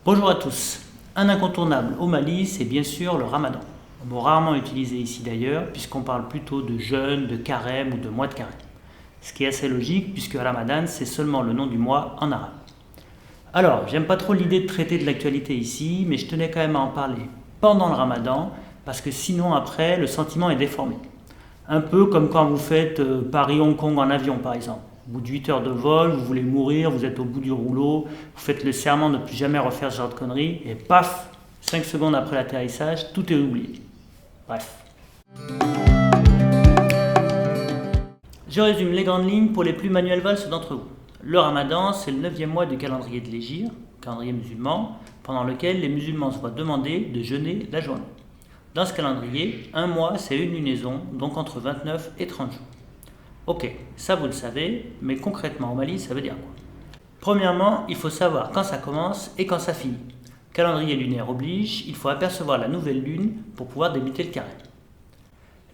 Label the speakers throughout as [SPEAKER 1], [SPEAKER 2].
[SPEAKER 1] Bonjour à tous. Un incontournable au Mali, c'est bien sûr le ramadan. Un mot rarement utilisé ici d'ailleurs, puisqu'on parle plutôt de jeûne, de carême ou de mois de carême. Ce qui est assez logique, puisque Ramadan, c'est seulement le nom du mois en arabe. Alors, j'aime pas trop l'idée de traiter de l'actualité ici, mais je tenais quand même à en parler pendant le ramadan, parce que sinon après, le sentiment est déformé. Un peu comme quand vous faites Paris-Hong Kong en avion par exemple. Au bout de 8 heures de vol, vous voulez mourir, vous êtes au bout du rouleau, vous faites le serment de ne plus jamais refaire ce genre de conneries, et paf, 5 secondes après l'atterrissage, tout est oublié. Bref. Je résume les grandes lignes pour les plus manuels valses d'entre vous. Le ramadan, c'est le 9e mois du calendrier de l'Hégire, calendrier musulman, pendant lequel les musulmans se voient demander de jeûner la journée. Dans ce calendrier, un mois, c'est une lunaison, donc entre 29 et 30 jours. Ok, ça vous le savez, mais concrètement au Mali, ça veut dire quoi? Premièrement, il faut savoir quand ça commence et quand ça finit. Calendrier lunaire oblige, il faut apercevoir la nouvelle lune pour pouvoir débuter le carême.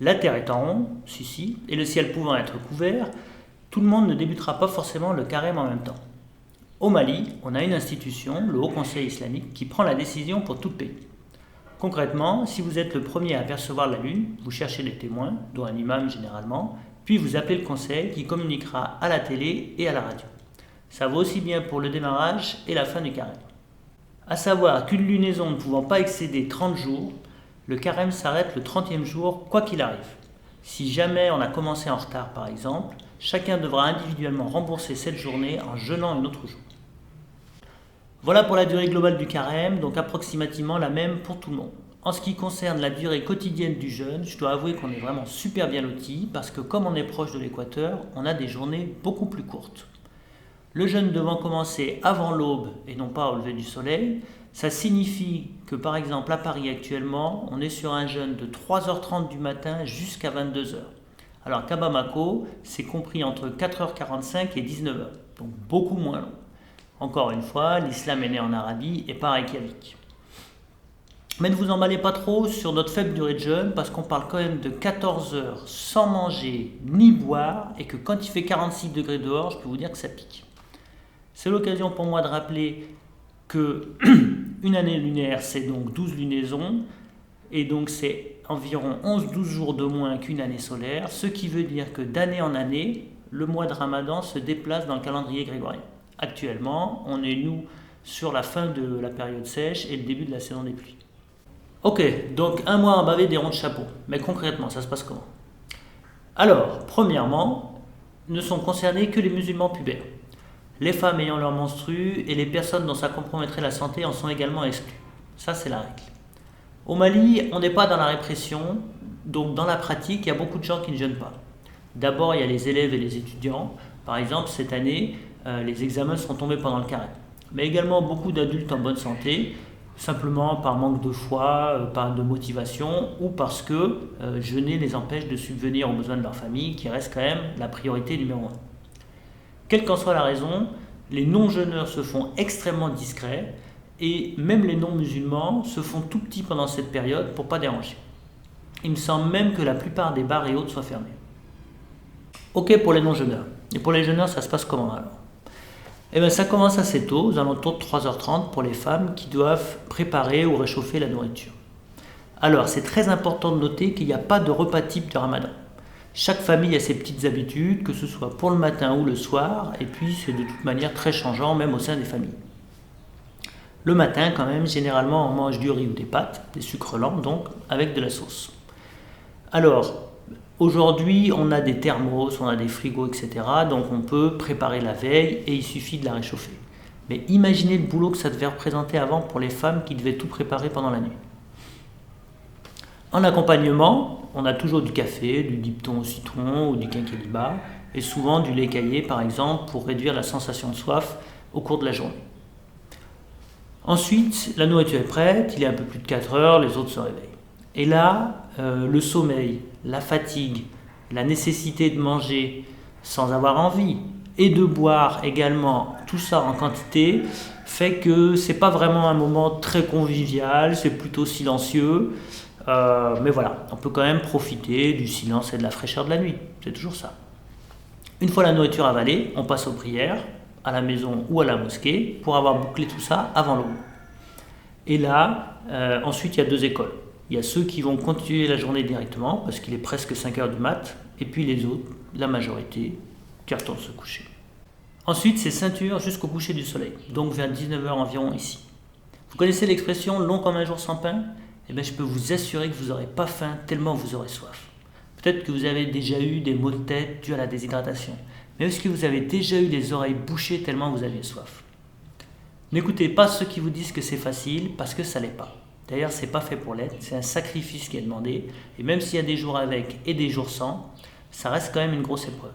[SPEAKER 1] La terre étant ronde, si, et le ciel pouvant être couvert, tout le monde ne débutera pas forcément le carême en même temps. Au Mali, on a une institution, le Haut Conseil islamique, qui prend la décision pour tout le pays. Concrètement, si vous êtes le premier à apercevoir la lune, vous cherchez des témoins, dont un imam généralement, puis vous appelez le conseil qui communiquera à la télé et à la radio. Ça vaut aussi bien pour le démarrage et la fin du carême. A savoir qu'une lunaison ne pouvant pas excéder 30 jours, le carême s'arrête le 30e jour, quoi qu'il arrive. Si jamais on a commencé en retard par exemple, chacun devra individuellement rembourser cette journée en jeûnant un autre jour. Voilà pour la durée globale du carême, donc approximativement la même pour tout le monde. En ce qui concerne la durée quotidienne du jeûne, je dois avouer qu'on est vraiment super bien lotis parce que comme on est proche de l'équateur, on a des journées beaucoup plus courtes. Le jeûne devant commencer avant l'aube et non pas au lever du soleil, ça signifie que par exemple à Paris actuellement, on est sur un jeûne de 3h30 du matin jusqu'à 22h. Alors qu'à Bamako, c'est compris entre 4h45 et 19h, donc beaucoup moins long. Encore une fois, l'islam est né en Arabie et pas à Reykjavik. Mais ne vous emballez pas trop sur notre faible durée de jeûne parce qu'on parle quand même de 14 heures sans manger ni boire et que quand il fait 46 degrés dehors, je peux vous dire que ça pique. C'est l'occasion pour moi de rappeler que une année lunaire, c'est donc 12 lunaisons et donc c'est environ 11-12 jours de moins qu'une année solaire, ce qui veut dire que d'année en année, le mois de Ramadan se déplace dans le calendrier grégorien. Actuellement, on est nous sur la fin de la période sèche et le début de la saison des pluies. Ok, donc un mois à baver des ronds de chapeau. Mais concrètement, ça se passe comment? Alors, premièrement, ne sont concernés que les musulmans pubères. Les femmes ayant leur menstru et les personnes dont ça compromettrait la santé en sont également exclues. Ça, c'est la règle. Au Mali, on n'est pas dans la répression, donc dans la pratique, il y a beaucoup de gens qui ne jeûnent pas. D'abord, il y a les élèves et les étudiants. Par exemple, cette année, les examens sont tombés pendant le carême. Mais également beaucoup d'adultes en bonne santé, simplement par manque de foi, par de motivation ou parce que jeûner les empêche de subvenir aux besoins de leur famille, qui reste quand même la priorité numéro 1. Quelle qu'en soit la raison, les non-jeûneurs se font extrêmement discrets et même les non-musulmans se font tout petits pendant cette période pour ne pas déranger. Il me semble même que la plupart des bars et autres soient fermés. Ok pour les non-jeûneurs. Et pour les jeûneurs, ça se passe comment alors? Eh bien, ça commence assez tôt, aux alentours de 3h30 pour les femmes qui doivent préparer ou réchauffer la nourriture. Alors, c'est très important de noter qu'il n'y a pas de repas type de Ramadan. Chaque famille a ses petites habitudes, que ce soit pour le matin ou le soir, et puis c'est de toute manière très changeant, même au sein des familles. Le matin, quand même, généralement, on mange du riz ou des pâtes, des sucres lents, donc, avec de la sauce. Alors, aujourd'hui, on a des thermos, on a des frigos, etc. Donc on peut préparer la veille et il suffit de la réchauffer. Mais imaginez le boulot que ça devait représenter avant pour les femmes qui devaient tout préparer pendant la nuit. En accompagnement, on a toujours du café, du Lipton au citron ou du quinqueliba et souvent du lait caillé par exemple pour réduire la sensation de soif au cours de la journée. Ensuite, la nourriture est prête, il est un peu plus de 4 heures, les autres se réveillent. Et là, le sommeil, la fatigue, la nécessité de manger sans avoir envie et de boire également, tout ça en quantité, fait que c'est pas vraiment un moment très convivial, c'est plutôt silencieux, mais voilà, on peut quand même profiter du silence et de la fraîcheur de la nuit, c'est toujours ça. Une fois la nourriture avalée, on passe aux prières, à la maison ou à la mosquée, pour avoir bouclé tout ça avant l'aube. Et là, ensuite, il y a deux écoles. Il y a ceux qui vont continuer la journée directement, parce qu'il est presque 5 heures du mat, et puis les autres, la majorité, qui retournent se coucher. Ensuite, c'est ceinture jusqu'au coucher du soleil, donc vers 19 heures environ ici. Vous connaissez l'expression « long comme un jour sans pain » ? Eh bien, je peux vous assurer que vous n'aurez pas faim tellement vous aurez soif. Peut-être que vous avez déjà eu des maux de tête dus à la déshydratation, mais est-ce que vous avez déjà eu les oreilles bouchées tellement vous aviez soif ? N'écoutez pas ceux qui vous disent que c'est facile, parce que ça ne l'est pas. D'ailleurs, ce n'est pas fait pour l'être, c'est un sacrifice qui est demandé, et même s'il y a des jours avec et des jours sans, ça reste quand même une grosse épreuve.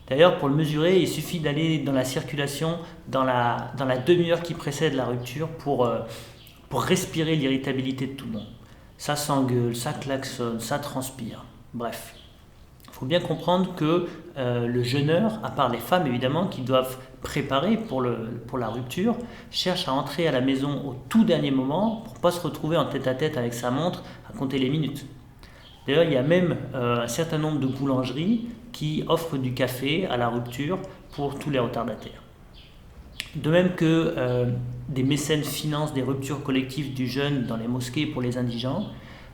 [SPEAKER 1] D'ailleurs, pour le mesurer, il suffit d'aller dans la circulation dans la demi-heure qui précède la rupture pour respirer l'irritabilité de tout le monde. Ça s'engueule, ça klaxonne, ça transpire, bref. Il faut bien comprendre que le jeûneur, à part les femmes évidemment, qui doivent préparer pour la rupture, cherche à entrer à la maison au tout dernier moment pour ne pas se retrouver en tête-à-tête avec sa montre à compter les minutes. D'ailleurs, il y a même un certain nombre de boulangeries qui offrent du café à la rupture pour tous les retardataires. De même que des mécènes financent des ruptures collectives du jeûne dans les mosquées pour les indigents,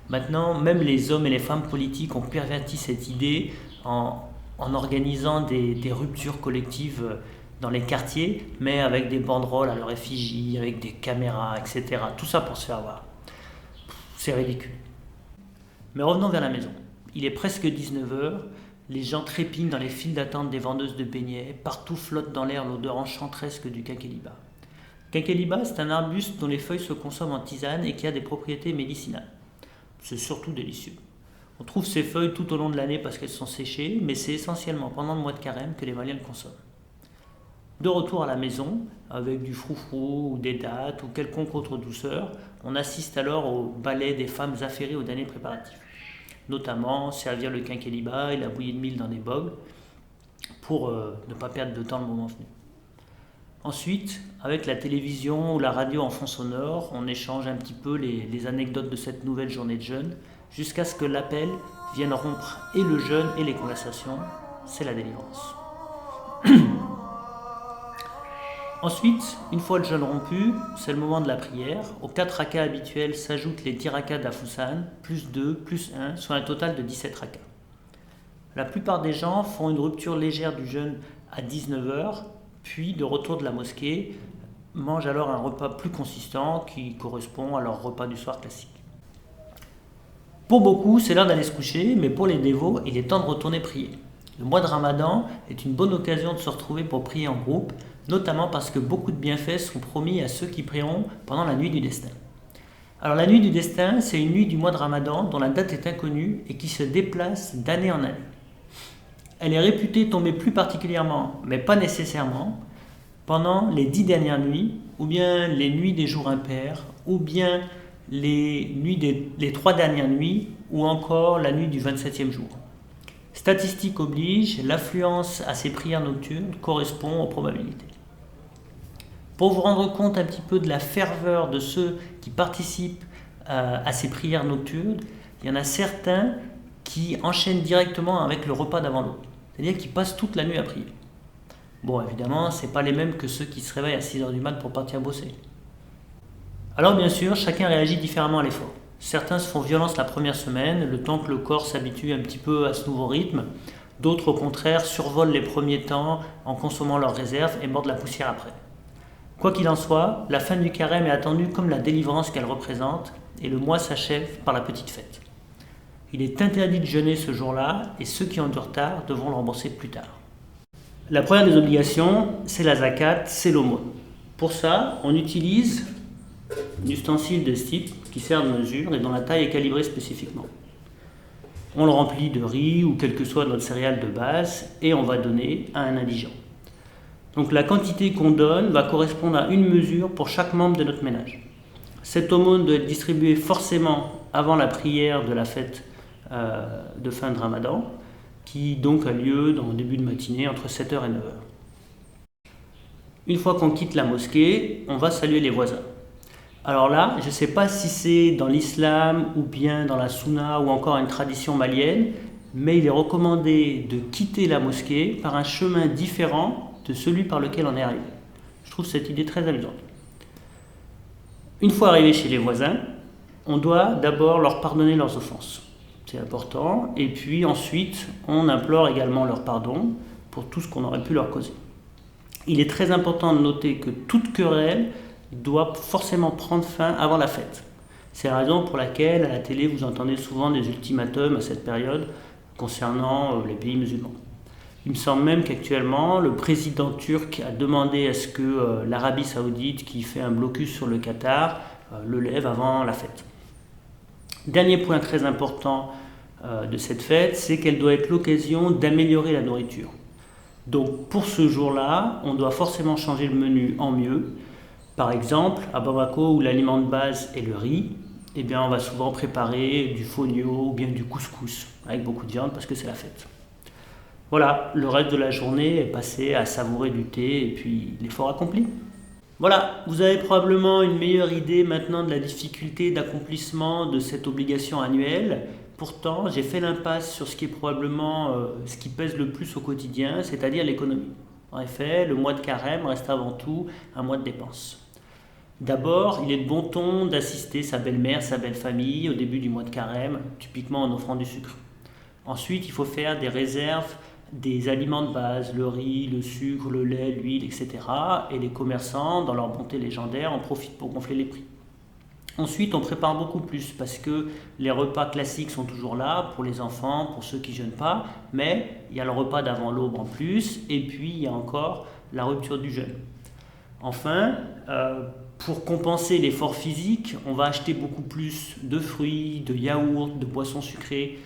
[SPEAKER 1] maintenant, même les hommes et les femmes politiques ont perverti cette idée en organisant des ruptures collectives dans les quartiers, mais avec des banderoles à leur effigie, avec des caméras, etc. Tout ça pour se faire voir. C'est ridicule. Mais revenons vers la maison. Il est presque 19 heures, les gens trépignent dans les files d'attente des vendeuses de beignets, partout flotte dans l'air l'odeur enchanteresque du quinqueliba. Quinqueliba, c'est un arbuste dont les feuilles se consomment en tisane et qui a des propriétés médicinales. C'est surtout délicieux. On trouve ces feuilles tout au long de l'année parce qu'elles sont séchées, mais c'est essentiellement pendant le mois de carême que les Maliens le consomment. De retour à la maison, avec du froufrou ou des dattes ou quelconque autre douceur, on assiste alors au ballet des femmes affairées aux derniers préparatifs. Notamment servir le quinqueliba et la bouillie de mil dans des bols pour ne pas perdre de temps le moment venu. Ensuite, avec la télévision ou la radio en fond sonore, on échange un petit peu les anecdotes de cette nouvelle journée de jeûne jusqu'à ce que l'appel vienne rompre et le jeûne et les conversations. C'est la délivrance. Ensuite, une fois le jeûne rompu, c'est le moment de la prière. Aux 4 rakas habituels s'ajoutent les 10 rakas d'Afoussane, plus 2, plus 1, soit un total de 17 rakas. La plupart des gens font une rupture légère du jeûne à 19 heures, puis de retour de la mosquée, mangent alors un repas plus consistant qui correspond à leur repas du soir classique. Pour beaucoup, c'est l'heure d'aller se coucher, mais pour les dévots, il est temps de retourner prier. Le mois de Ramadan est une bonne occasion de se retrouver pour prier en groupe, notamment parce que beaucoup de bienfaits sont promis à ceux qui prieront pendant la nuit du destin. Alors la nuit du destin, c'est une nuit du mois de Ramadan dont la date est inconnue et qui se déplace d'année en année. Elle est réputée tomber plus particulièrement, mais pas nécessairement, pendant les 10 dernières nuits, ou bien les nuits des jours impairs, ou bien les 3 dernières nuits, ou encore la nuit du 27e jour. Statistique oblige, l'affluence à ces prières nocturnes correspond aux probabilités. Pour vous rendre compte un petit peu de la ferveur de ceux qui participent à ces prières nocturnes, il y en a certains qui enchaînent directement avec le repas d'avant l'autre, c'est-à-dire qu'ils passent toute la nuit à prier. Bon, évidemment, ce n'est pas les mêmes que ceux qui se réveillent à 6 h du mat pour partir bosser. Alors bien sûr, chacun réagit différemment à l'effort. Certains se font violence la première semaine, le temps que le corps s'habitue un petit peu à ce nouveau rythme. D'autres, au contraire, survolent les premiers temps en consommant leurs réserves et mordent la poussière après. Quoi qu'il en soit, la fin du carême est attendue comme la délivrance qu'elle représente et le mois s'achève par la petite fête. Il est interdit de jeûner ce jour-là et ceux qui ont du retard devront le rembourser plus tard. La première des obligations, c'est la zakat, c'est l'aumône. Pour ça, on utilise un ustensile de ce type qui sert de mesure et dont la taille est calibrée spécifiquement. On le remplit de riz ou quelle que soit notre céréale de base et on va donner à un indigent. Donc la quantité qu'on donne va correspondre à une mesure pour chaque membre de notre ménage. Cette aumône doit être distribuée forcément avant la prière de la fête de fin de Ramadan, qui donc a lieu dans le début de matinée entre 7 h et 9 h. Une fois qu'on quitte la mosquée, on va saluer les voisins. Alors là, je ne sais pas si c'est dans l'islam ou bien dans la sunna ou encore une tradition malienne, mais il est recommandé de quitter la mosquée par un chemin différent de celui par lequel on est arrivé. Je trouve cette idée très amusante. Une fois arrivé chez les voisins, on doit d'abord leur pardonner leurs offenses. C'est important. Et puis ensuite, on implore également leur pardon pour tout ce qu'on aurait pu leur causer. Il est très important de noter que toute querelle doit forcément prendre fin avant la fête. C'est la raison pour laquelle à la télé vous entendez souvent des ultimatums à cette période concernant les pays musulmans. Il me semble même qu'actuellement le président turc a demandé à ce que l'Arabie Saoudite, qui fait un blocus sur le Qatar, le lève avant la fête. Dernier point très important de cette fête, c'est qu'elle doit être l'occasion d'améliorer la nourriture. Donc pour ce jour-là, on doit forcément changer le menu en mieux. Par exemple, à Bamako, où l'aliment de base est le riz, eh bien, on va souvent préparer du fonio ou bien du couscous avec beaucoup de viande parce que c'est la fête. Voilà, le reste de la journée est passé à savourer du thé et puis l'effort accompli. Voilà, vous avez probablement une meilleure idée maintenant de la difficulté d'accomplissement de cette obligation annuelle. Pourtant, j'ai fait l'impasse sur ce qui est probablement ce qui pèse le plus au quotidien, c'est-à-dire l'économie. En effet, le mois de carême reste avant tout un mois de dépenses. D'abord, il est de bon ton d'assister sa belle-mère, sa belle-famille au début du mois de carême, typiquement en offrant du sucre. Ensuite, il faut faire des réserves des aliments de base, le riz, le sucre, le lait, l'huile, etc. Et les commerçants, dans leur bonté légendaire, en profitent pour gonfler les prix. Ensuite, on prépare beaucoup plus parce que les repas classiques sont toujours là pour les enfants, pour ceux qui ne jeûnent pas, mais il y a le repas d'avant l'aube en plus, et puis il y a encore la rupture du jeûne. Enfin, pour compenser l'effort physique, on va acheter beaucoup plus de fruits, de yaourts, de boissons sucrées.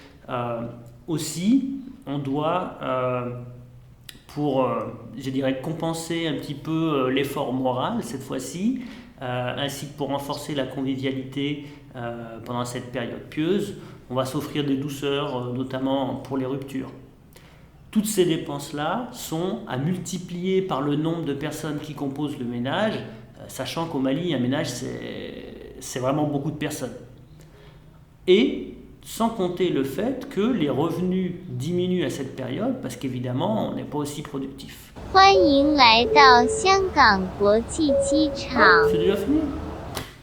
[SPEAKER 1] Aussi, on doit, pour compenser un petit peu l'effort moral cette fois-ci, ainsi que pour renforcer la convivialité pendant cette période pieuse, on va s'offrir des douceurs, notamment pour les ruptures. Toutes ces dépenses-là sont à multiplier par le nombre de personnes qui composent le ménage, sachant qu'au Mali, un ménage, c'est vraiment beaucoup de personnes. Et sans compter le fait que les revenus diminuent à cette période, parce qu'évidemment, on n'est pas aussi productif. C'est déjà fini.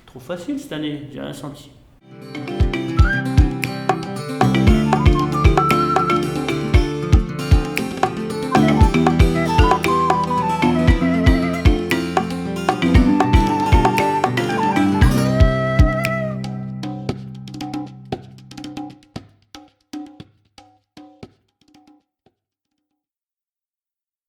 [SPEAKER 1] Trop facile cette année, j'ai rien senti.